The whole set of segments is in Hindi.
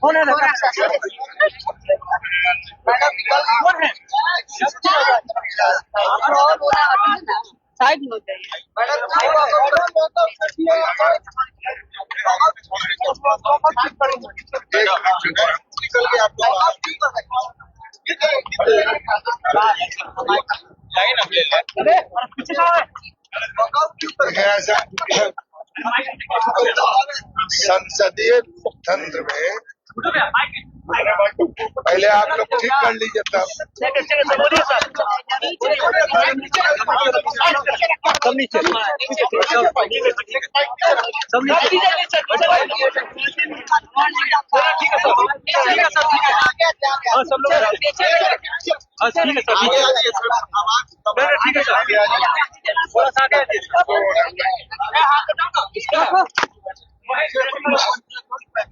कौन है साइड में हो जाइए। संसदीय लोकतंत्र में पहले आप लोग ठीक कर लीजिए तब।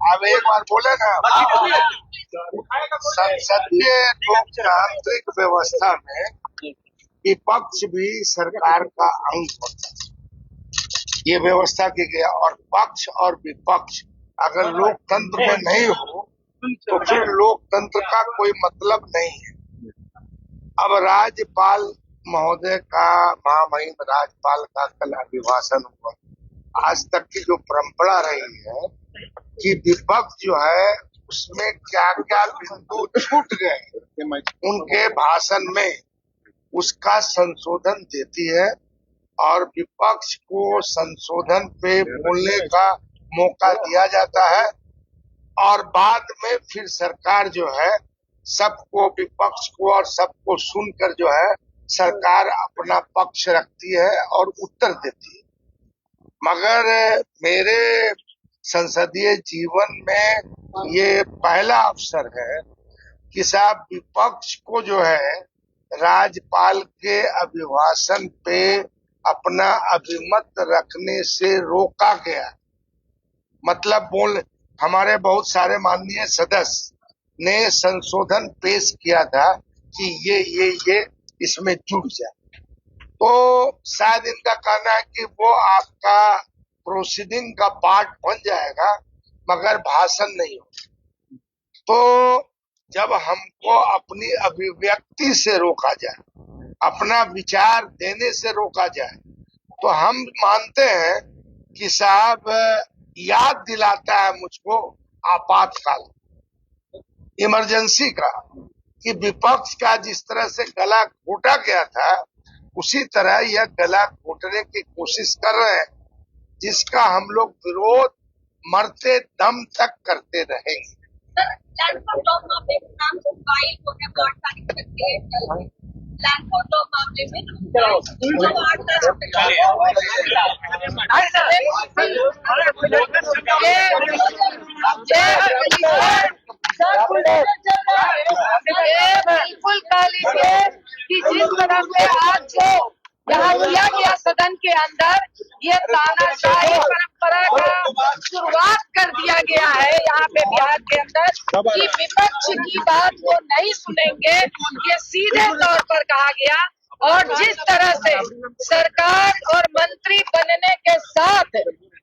अब एक बार बोले ना, संसदीय लोकतांत्रिक व्यवस्था में विपक्ष भी सरकार का अंग होता है, ये व्यवस्था की गया। और पक्ष और विपक्ष अगर लोकतंत्र में नहीं हो तो फिर लोकतंत्र का कोई मतलब नहीं है। अब राज्यपाल महोदय का, महामहिम राज्यपाल का कल अभिभाषण हुआ। आज तक की जो परंपरा रही है कि विपक्ष जो है उसमें क्या क्या बिंदु छूट गए उनके भाषण में, उसका संशोधन देती है और विपक्ष को संशोधन पे बोलने का मौका दिया जाता है। और बाद में फिर सरकार जो है सबको, विपक्ष को और सबको सुनकर जो है सरकार अपना पक्ष रखती है और उत्तर देती है। मगर मेरे संसदीय जीवन में ये पहला अवसर है कि साहब विपक्ष को जो है राज्यपाल के अभिभाषण पे अपना अभिमत रखने से रोका गया। मतलब हमारे बहुत सारे माननीय सदस्य ने संशोधन पेश किया था कि ये इसमें जुड़ जाए, तो शायद इनका कहना है कि वो आपका प्रोसीडिंग का पार्ट बन जाएगा मगर भाषण नहीं हो। तो जब हमको अपनी अभिव्यक्ति से रोका जाए, अपना विचार देने से रोका जाए, तो हम मानते हैं कि साहब याद दिलाता है मुझको आपातकाल, इमरजेंसी का, कि विपक्ष का जिस तरह से गला घोटा गया था उसी तरह यह गला घोटने की कोशिश कर रहे हैं, जिसका हम लोग विरोध मरते दम तक करते रहेंगे। बिल्कुल कह लीजिए कि जिस तरह से आज जो यहाँ किया गया सदन के अंदर, ये तानाशाही परंपरा का शुरुआत कर दिया गया है यहाँ पे बिहार के अंदर, कि विपक्ष की बात वो नहीं सुनेंगे, ये सीधे तौर पर कहा गया। और जिस तरह से सरकार और मंत्री बनने के साथ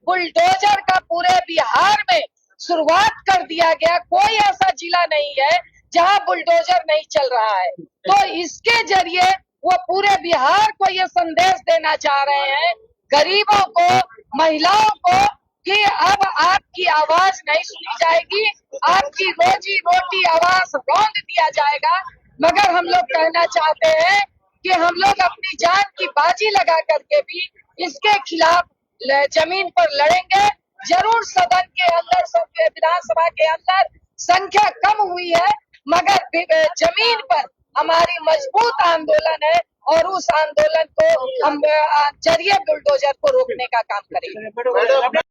बुलडोजर का पूरे बिहार में शुरुआत कर दिया गया, कोई ऐसा जिला नहीं है जहां बुलडोजर नहीं चल रहा है। तो इसके जरिए वो पूरे बिहार को ये संदेश देना चाह रहे हैं, गरीबों को, महिलाओं को, कि अब आपकी आवाज नहीं सुनी जाएगी, आपकी रोजी रोटी आवाज रौंद दिया जाएगा। मगर हम लोग कहना चाहते हैं कि हम लोग अपनी जान की बाजी लगा करके भी इसके खिलाफ जमीन पर लड़ेंगे। जरूर सदन के अंदर, विधानसभा के अंदर संख्या कम हुई है, मगर जमीन पर हमारी मजबूत आंदोलन है और उस आंदोलन को हम जरिए बुलडोजर को रोकने का काम करेंगे।